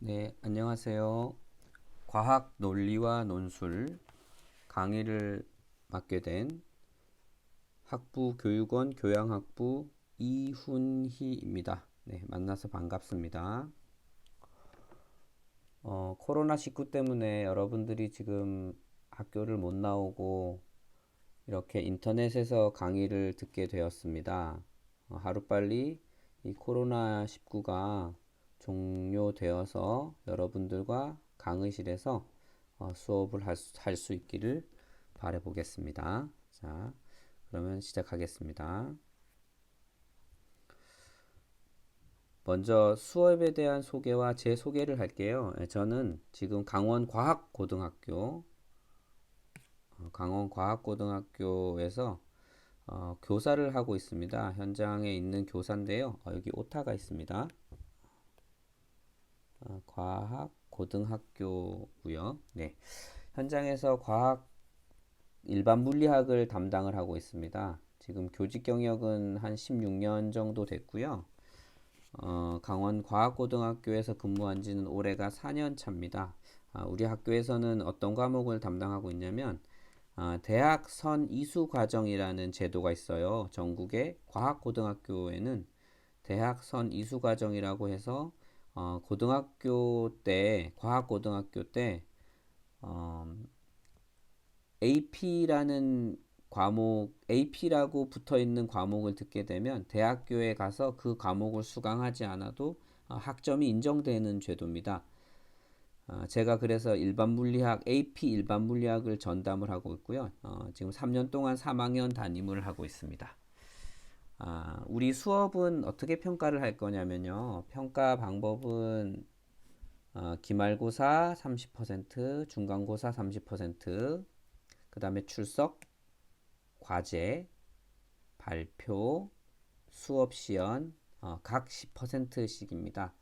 네, 안녕하세요. 과학 논리와 논술 강의를 맡게 된 학부교육원 교양학부 이훈희입니다. 네, 만나서 반갑습니다. 코로나19 때문에 여러분들이 지금 학교를 못 나오고 이렇게 인터넷에서 강의를 듣게 되었습니다. 하루빨리 이 코로나19가 종료되어서 여러분들과 강의실에서 수업을 할 수 있기를 바라보겠습니다. 자, 그러면 시작하겠습니다. 먼저 수업에 대한 소개와 제 소개를 할게요. 저는 지금 강원과학고등학교에서 교사를 하고 있습니다. 현장에 있는 교사인데요. 여기 오타가 있습니다. 과학고등학교고요. 네, 현장에서 일반 물리학을 담당을 하고 있습니다. 지금 교직 경력은 한 16년 정도 됐고요. 강원과학고등학교에서 근무한 지는 올해가 4년 차입니다. 우리 학교에서는 어떤 과목을 담당하고 있냐면 대학 선 이수 과정이라는 제도가 있어요. 전국의 과학고등학교에는 대학 선 이수 과정이라고 해서 과학고등학교 때 AP라는 AP라고 붙어 있는 과목을 듣게 되면 대학교에 가서 그 과목을 수강하지 않아도 학점이 인정되는 제도입니다. 제가 그래서 AP 일반 물리학을 전담을 하고 있고요. 지금 3년 동안 3학년 담임을 하고 있습니다. 우리 수업은 어떻게 평가를 할 거냐면요. 평가 방법은 기말고사 30%, 중간고사 30%, 그 다음에 출석, 과제, 발표, 수업 시연 각 10%씩입니다.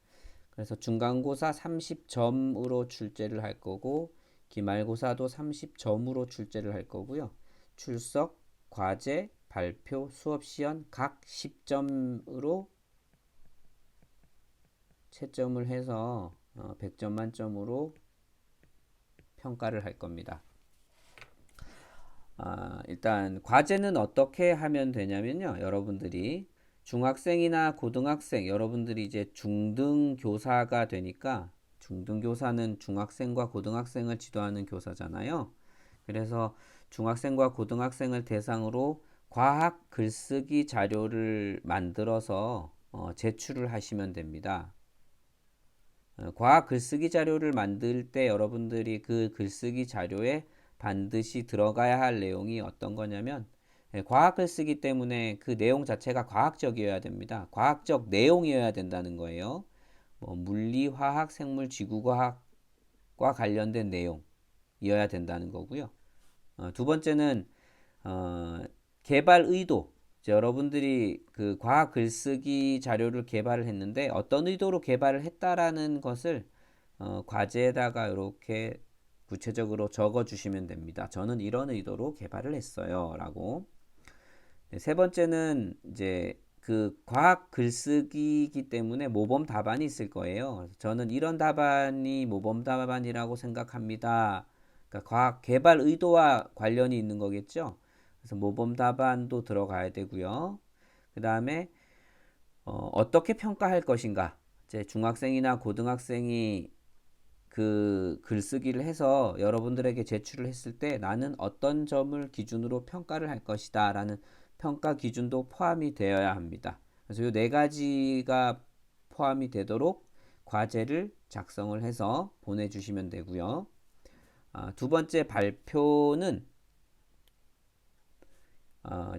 그래서 중간고사 30점으로 출제를 할 거고 기말고사도 30점으로 출제를 할 거고요. 출석, 과제, 발표, 수업 시연 각 10점으로 채점을 해서 100점 만점으로 평가를 할 겁니다. 일단 과제는 어떻게 하면 되냐면요. 여러분들이 중학생이나 고등학생, 여러분들이 이제 중등교사가 되니까 중등교사는 중학생과 고등학생을 지도하는 교사잖아요. 그래서 중학생과 고등학생을 대상으로 과학 글쓰기 자료를 만들어서 제출을 하시면 됩니다. 과학 글쓰기 자료를 만들 때 여러분들이 그 글쓰기 자료에 반드시 들어가야 할 내용이 어떤 거냐면 과학 글쓰기 때문에 그 내용 자체가 과학적이어야 됩니다. 과학적 내용이어야 된다는 거예요. 물리, 화학, 생물, 지구과학과 관련된 내용이어야 된다는 거고요. 두 번째는 개발 의도. 여러분들이 그 과학 글쓰기 자료를 개발을 했는데 어떤 의도로 개발을 했다라는 것을 과제에다가 이렇게 구체적으로 적어 주시면 됩니다. 저는 이런 의도로 개발을 했어요. 라고. 네, 세 번째는 이제 그 과학 글쓰기이기 때문에 모범 답안이 있을 거예요. 저는 이런 답안이 모범 답안이라고 생각합니다. 그러니까 과학 개발 의도와 관련이 있는 거겠죠. 그래서 모범 답안도 들어가야 되고요. 그 다음에 어떻게 평가할 것인가. 이제 중학생이나 고등학생이 그 글쓰기를 해서 여러분들에게 제출을 했을 때 나는 어떤 점을 기준으로 평가를 할 것이다 라는 평가 기준도 포함이 되어야 합니다. 그래서 이 네 가지가 포함이 되도록 과제를 작성을 해서 보내주시면 되고요. 두 번째 발표는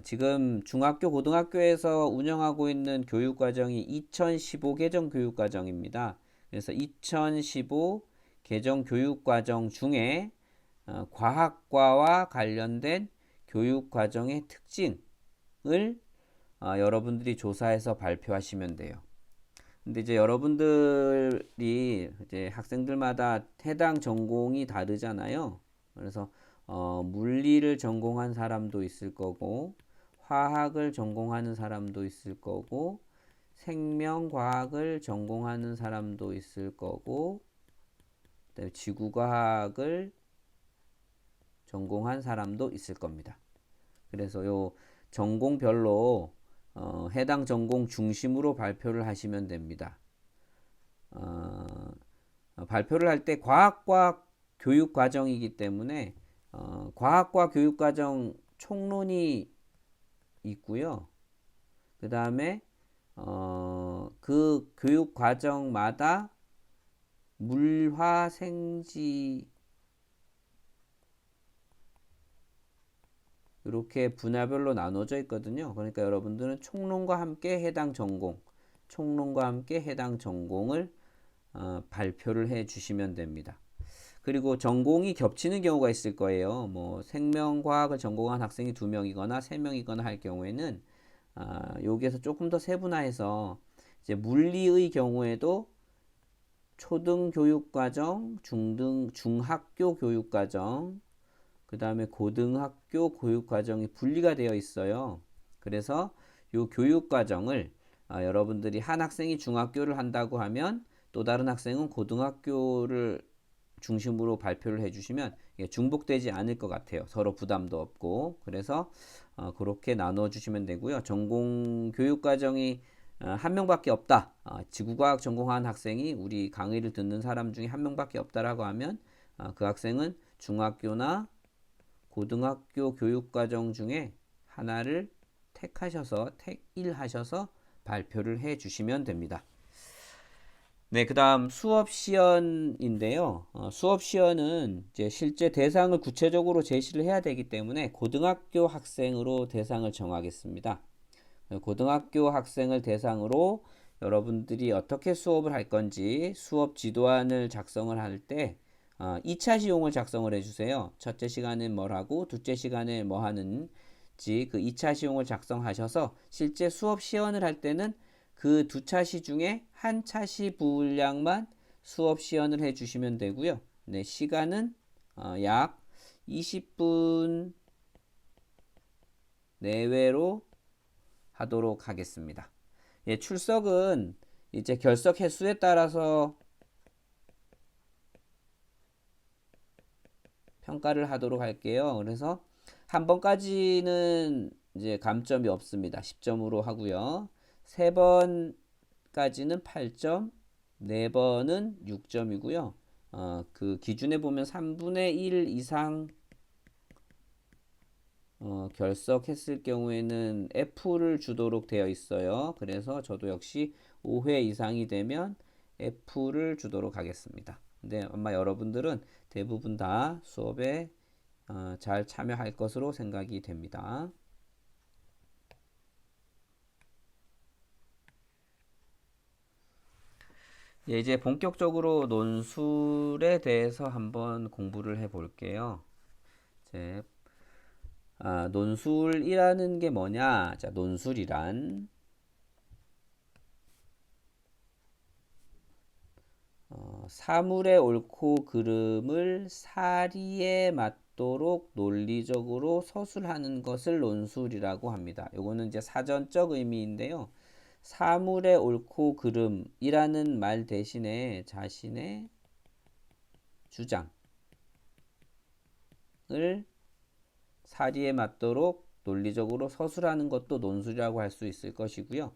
지금 중학교, 고등학교에서 운영하고 있는 교육과정이 2015 개정 교육과정입니다. 그래서 2015 개정 교육과정 중에 과학과와 관련된 교육과정의 특징을 여러분들이 조사해서 발표하시면 돼요. 근데 이제 여러분들이 이제 학생들마다 해당 전공이 다르잖아요. 그래서 물리를 전공한 사람도 있을 거고, 화학을 전공하는 사람도 있을 거고, 생명과학을 전공하는 사람도 있을 거고, 그다음에 지구과학을 전공한 사람도 있을 겁니다. 그래서 요 전공별로 해당 전공 중심으로 발표를 하시면 됩니다. 발표를 할 때 과학과 교육 과정이기 때문에 과학과 교육 과정 총론이 있고요. 그 다음에 그 교육 과정마다 물화생지 이렇게 분야별로 나눠져 있거든요. 그러니까 여러분들은 총론과 함께 해당 전공, 총론과 함께 해당 전공을 발표를 해 주시면 됩니다. 그리고 전공이 겹치는 경우가 있을 거예요. 뭐 생명과학을 전공한 학생이 2명이거나 3명이거나 할 경우에는 여기에서 조금 더 세분화해서 이제 물리의 경우에도 초등 교육과정, 중학교 교육과정, 그 다음에 고등학교 교육과정이 분리가 되어 있어요. 그래서 이 교육과정을 여러분들이 한 학생이 중학교를 한다고 하면 또 다른 학생은 고등학교를 중심으로 발표를 해주시면 중복되지 않을 것 같아요. 서로 부담도 없고. 그래서 그렇게 나눠주시면 되고요. 전공 교육과정이 한 명밖에 없다. 지구과학 전공한 학생이 우리 강의를 듣는 사람 중에 한 명밖에 없다라고 하면 그 학생은 중학교나 고등학교 교육과정 중에 하나를 택일하셔서 발표를 해 주시면 됩니다. 네, 그 다음 수업 시연인데요. 수업 시연은 이제 실제 대상을 구체적으로 제시를 해야 되기 때문에 고등학교 학생으로 대상을 정하겠습니다. 고등학교 학생을 대상으로 여러분들이 어떻게 수업을 할 건지 수업 지도안을 작성을 할 때 2차 시용을 작성을 해주세요. 첫째 시간엔 뭘 하고 둘째 시간에 뭐 하는지 그 2차 시용을 작성하셔서 실제 수업 시연을 할 때는 그 두 차시 중에 한 차시 분량만 수업 시연을 해주시면 되고요. 네, 시간은 약 20분 내외로 하도록 하겠습니다. 예, 출석은 이제 결석 횟수에 따라서 평가를 하도록 할게요. 그래서 한 번까지는 이제 감점이 없습니다. 10점으로 하고요. 3번까지는 8점, 4번은 6점이고요. 그 기준에 보면 3분의 1 이상 결석했을 경우에는 F를 주도록 되어 있어요. 그래서 저도 역시 5회 이상이 되면 F를 주도록 하겠습니다. 근데 아마 여러분들은 대부분 다 수업에 잘 참여할 것으로 생각이 됩니다. 예, 이제 본격적으로 논술에 대해서 한번 공부를 해 볼게요. 이제 논술이라는 게 뭐냐? 자, 논술이란 사물의 옳고 그름을 사리에 맞도록 논리적으로 서술하는 것을 논술이라고 합니다. 요거는 이제 사전적 의미인데요. 사물의 옳고 그름이라는 말 대신에 자신의 주장을 사리에 맞도록 논리적으로 서술하는 것도 논술이라고 할 수 있을 것이고요.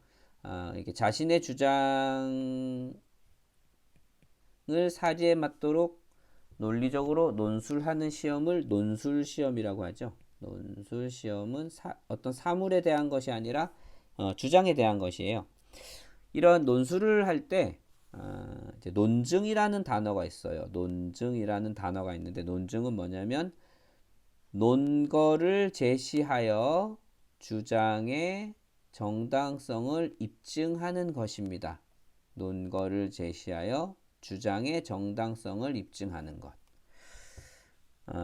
이게 자신의 주장을 사리에 맞도록 논리적으로 논술하는 시험을 논술 시험이라고 하죠. 논술 시험은 어떤 사물에 대한 것이 아니라 주장에 대한 것이에요. 이런 논술을 할 때 이제 논증이라는 단어가 있어요. 논증이라는 단어가 있는데 논증은 뭐냐면 논거를 제시하여 주장의 정당성을 입증하는 것입니다. 논거를 제시하여 주장의 정당성을 입증하는 것.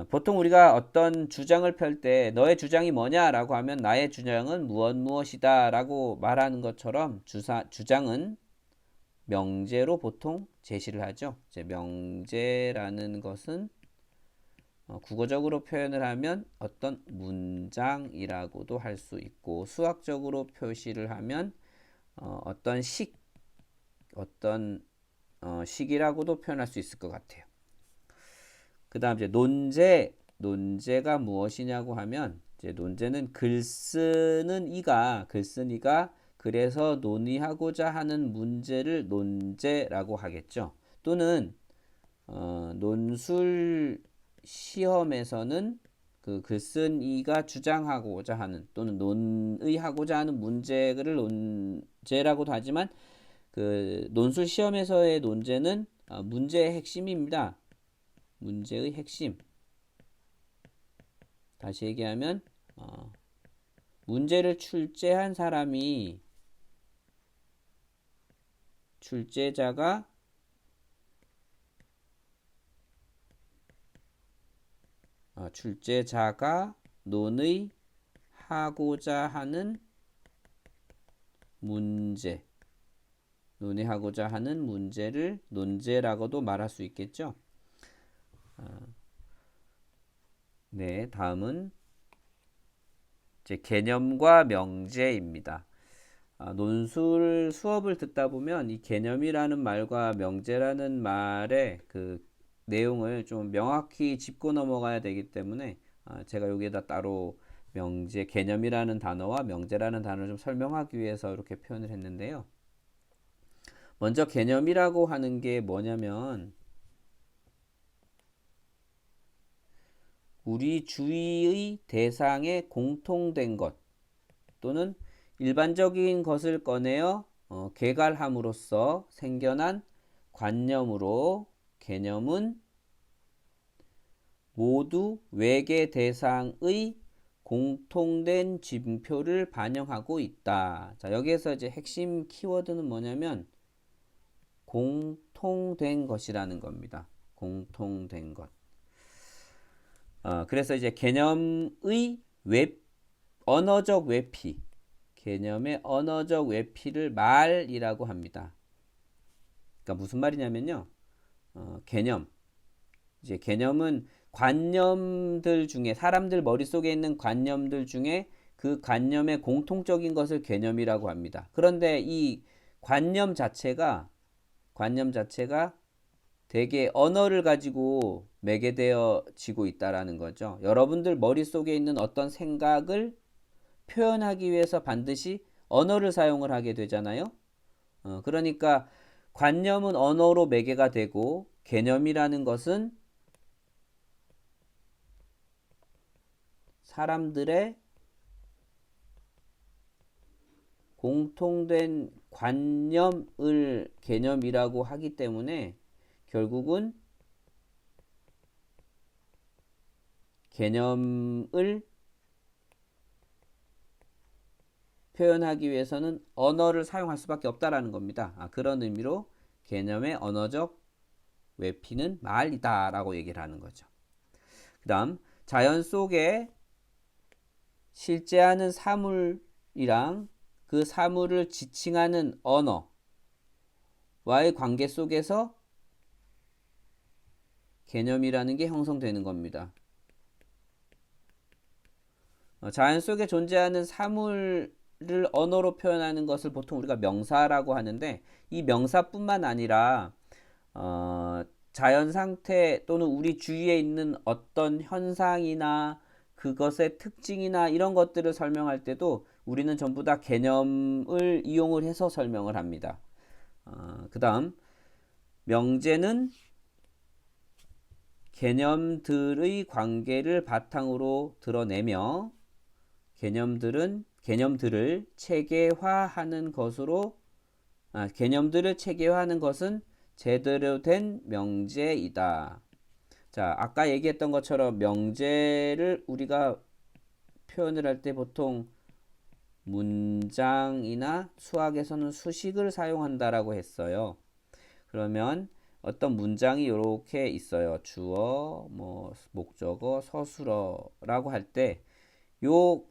보통 우리가 어떤 주장을 펼 때 너의 주장이 뭐냐라고 하면 나의 주장은 무엇이다 라고 말하는 것처럼 주장은 명제로 보통 제시를 하죠. 이제 명제라는 것은 국어적으로 표현을 하면 어떤 문장이라고도 할 수 있고 수학적으로 표시를 하면 어떤 식이라고도 표현할 수 있을 것 같아요. 다음 이제 논제가 무엇이냐고 하면 이제 논제는 글 쓴 이가 그래서 논의하고자 하는 문제를 논제라고 하겠죠. 또는 논술 시험에서는 그 글쓴 이가 주장하고자 하는 또는 논의하고자 하는 문제를 논제라고도 하지만 그 논술 시험에서의 논제는 문제의 핵심입니다. 문제의 핵심. 다시 얘기하면 문제를 출제한 사람이 출제자가 논의하고자 하는 논의하고자 하는 문제를 논제라고도 말할 수 있겠죠. 네, 다음은 이제 개념과 명제입니다. 논술 수업을 듣다 보면 이 개념이라는 말과 명제라는 말의 그 내용을 좀 명확히 짚고 넘어가야 되기 때문에 제가 여기에다 따로 개념이라는 단어와 명제라는 단어를 좀 설명하기 위해서 이렇게 표현을 했는데요. 먼저 개념이라고 하는 게 뭐냐면 우리 주의의 대상에 공통된 것 또는 일반적인 것을 꺼내어 개괄함으로써 생겨난 관념으로 개념은 모두 외계 대상의 공통된 징표를 반영하고 있다. 자, 여기에서 이제 핵심 키워드는 뭐냐면 공통된 것이라는 겁니다. 공통된 것. 그래서 이제 개념의 언어적 외피, 개념의 언어적 외피를 말이라고 합니다. 그러니까 무슨 말이냐면요. 이제 개념은 관념들 중에 사람들 머릿속에 있는 관념들 중에 그 관념의 공통적인 것을 개념이라고 합니다. 그런데 이 관념 자체가 되게 언어를 가지고 매개되어지고 있다라는 거죠. 여러분들 머릿속에 있는 어떤 생각을 표현하기 위해서 반드시 언어를 사용을 하게 되잖아요. 그러니까 관념은 언어로 매개가 되고 개념이라는 것은 사람들의 공통된 관념을 개념이라고 하기 때문에 결국은 개념을 표현하기 위해서는 언어를 사용할 수밖에 없다라는 겁니다. 그런 의미로 개념의 언어적 외피는 말이다 라고 얘기를 하는 거죠. 그 다음 자연 속에 실제하는 사물이랑 그 사물을 지칭하는 언어와의 관계 속에서 개념이라는 게 형성되는 겁니다. 자연 속에 존재하는 사물을 언어로 표현하는 것을 보통 우리가 명사라고 하는데 이 명사뿐만 아니라 자연 상태 또는 우리 주위에 있는 어떤 현상이나 그것의 특징이나 이런 것들을 설명할 때도 우리는 전부 다 개념을 이용을 해서 설명을 합니다. 그 다음 명제는 개념들의 관계를 바탕으로 드러내며 개념들을 체계화하는 것은 제대로 된 명제이다. 자, 아까 얘기했던 것처럼 명제를 우리가 표현을 할 때 보통 문장이나 수학에서는 수식을 사용한다라고 했어요. 그러면 어떤 문장이 이렇게 있어요. 주어, 목적어, 서술어라고 할 때 요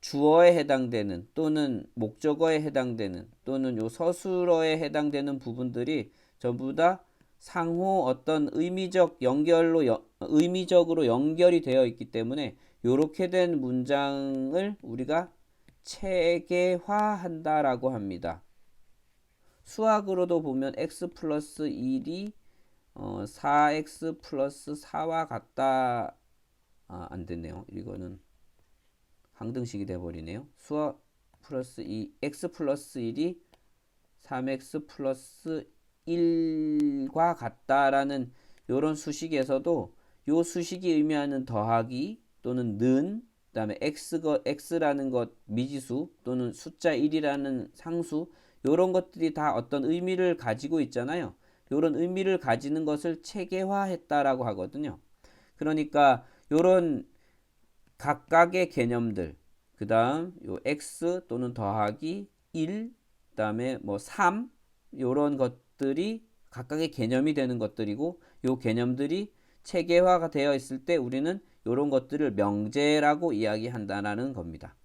주어에 해당되는 또는 목적어에 해당되는 또는 요 서술어에 해당되는 부분들이 전부 다 상호 어떤 의미적으로 연결이 되어 있기 때문에 이렇게 된 문장을 우리가 체계화한다라고 합니다. 수학으로도 보면 x 플러스 1이 4x 플러스 4와 같다. 안 됐네요. 이거는 항등식이 돼버리네요. 수어 플러스 2, x 플러스 1이 3x 플러스 1과 같다라는 이런 수식에서도 요 수식이 의미하는 더하기 또는 는, 그다음에 x라는 것 미지수 또는 숫자 1이라는 상수, 이런 것들이 다 어떤 의미를 가지고 있잖아요. 이런 의미를 가지는 것을 체계화했다라고 하거든요. 그러니까 이런 각각의 개념들, 그 다음 요 x 또는 더하기 1, 그 다음에 뭐 3, 요런 것들이 각각의 개념이 되는 것들이고, 요 개념들이 체계화가 되어 있을 때 우리는 요런 것들을 명제라고 이야기한다라는 겁니다.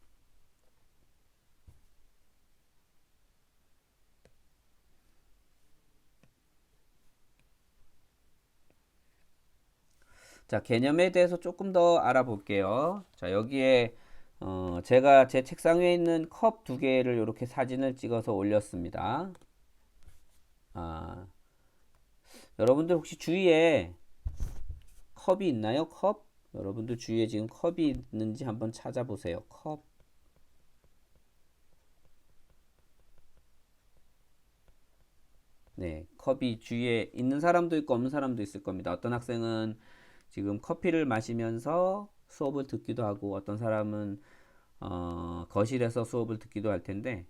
자, 개념에 대해서 조금 더 알아볼게요. 자, 여기에 제가 제 책상 위에 있는 컵 두 개를 이렇게 사진을 찍어서 올렸습니다. 여러분들 혹시 주위에 컵이 있나요? 컵? 여러분들 주위에 지금 컵이 있는지 한번 찾아보세요. 컵. 네, 컵이 주위에 있는 사람도 있고 없는 사람도 있을 겁니다. 어떤 학생은 지금 커피를 마시면서 수업을 듣기도 하고, 어떤 사람은 거실에서 수업을 듣기도 할 텐데,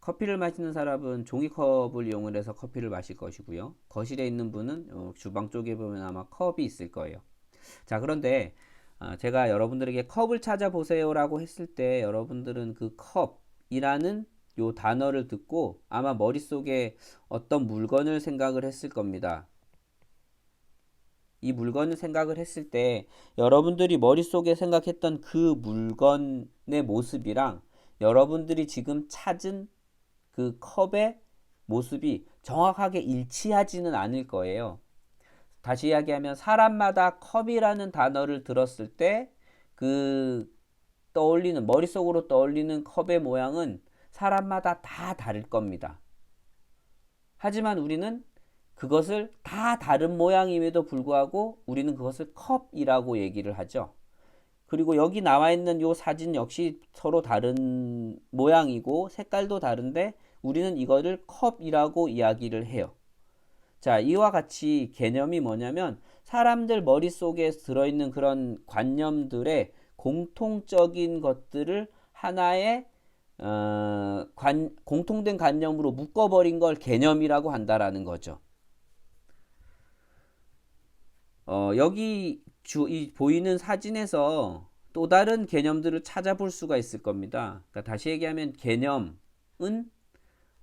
커피를 마시는 사람은 종이컵을 이용을 해서 커피를 마실 것이고요. 거실에 있는 분은 주방 쪽에 보면 아마 컵이 있을 거예요. 자, 그런데 제가 여러분들에게 컵을 찾아보세요라고 했을 때 여러분들은 그 컵이라는 요 단어를 듣고 아마 머릿속에 어떤 물건을 생각을 했을 겁니다. 이 물건을 생각을 했을 때 여러분들이 머릿속에 생각했던 그 물건의 모습이랑 여러분들이 지금 찾은 그 컵의 모습이 정확하게 일치하지는 않을 거예요. 다시 이야기하면 사람마다 컵이라는 단어를 들었을 때 그 떠올리는 머릿속으로 떠올리는 컵의 모양은 사람마다 다 다를 겁니다. 하지만 우리는 그것을 다 다른 모양임에도 불구하고 우리는 그것을 컵이라고 얘기를 하죠. 그리고 여기 나와 있는 이 사진 역시 서로 다른 모양이고 색깔도 다른데 우리는 이거를 컵이라고 이야기를 해요. 자, 이와 같이 개념이 뭐냐면 사람들 머릿속에 들어있는 그런 관념들의 공통적인 것들을 하나의 공통된 관념으로 묶어버린 걸 개념이라고 한다라는 거죠. 여기 이 보이는 사진에서 또 다른 개념들을 찾아볼 수가 있을 겁니다. 그러니까 다시 얘기하면 개념은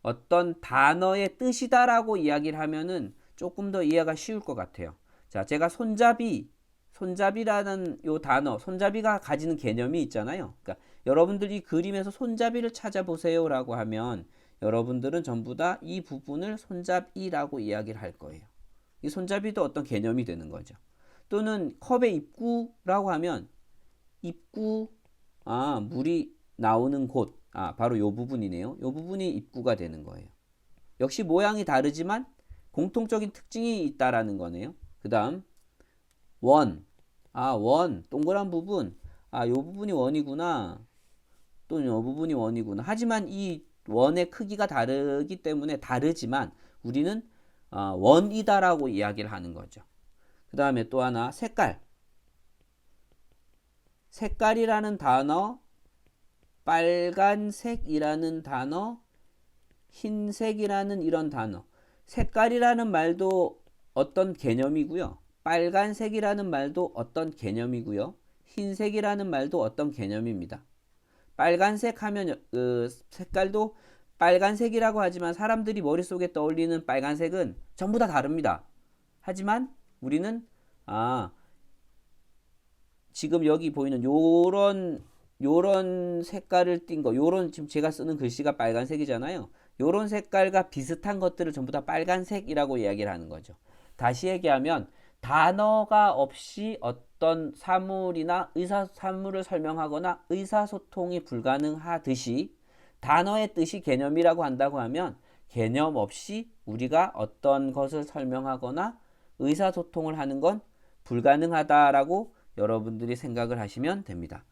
어떤 단어의 뜻이다라고 이야기를 하면은 조금 더 이해가 쉬울 것 같아요. 자, 제가 손잡이라는 요 단어, 손잡이가 가지는 개념이 있잖아요. 그러니까 여러분들이 그림에서 손잡이를 찾아보세요라고 하면 여러분들은 전부 다 이 부분을 손잡이라고 이야기를 할 거예요. 이 손잡이도 어떤 개념이 되는 거죠. 또는 컵의 입구라고 하면 입구, 물이 나오는 곳, 바로 요 부분이네요. 요 부분이 입구가 되는 거예요. 역시 모양이 다르지만 공통적인 특징이 있다라는 거네요. 그 다음 원, 원, 동그란 부분, 요 부분이 원이구나. 또는 요 부분이 원이구나. 하지만 이 원의 크기가 다르기 때문에 다르지만 우리는 원이다라고 이야기를 하는 거죠. 그 다음에 또 하나 색깔. 색깔이라는 단어, 빨간색이라는 단어, 흰색이라는 이런 단어. 색깔이라는 말도 어떤 개념이고요. 빨간색이라는 말도 어떤 개념이고요. 흰색이라는 말도 어떤 개념입니다. 빨간색 하면 색깔도 빨간색이라고 하지만 사람들이 머릿속에 떠올리는 빨간색은 전부 다 다릅니다. 하지만 우리는 지금 여기 보이는 요런 색깔을 띈 거, 요런 지금 제가 쓰는 글씨가 빨간색이잖아요. 요런 색깔과 비슷한 것들을 전부 다 빨간색이라고 이야기를 하는 거죠. 다시 얘기하면 단어가 없이 어떤 사물이나 사물을 설명하거나 의사소통이 불가능하듯이 단어의 뜻이 개념이라고 한다고 하면 개념 없이 우리가 어떤 것을 설명하거나 의사소통을 하는 건 불가능하다라고 여러분들이 생각을 하시면 됩니다.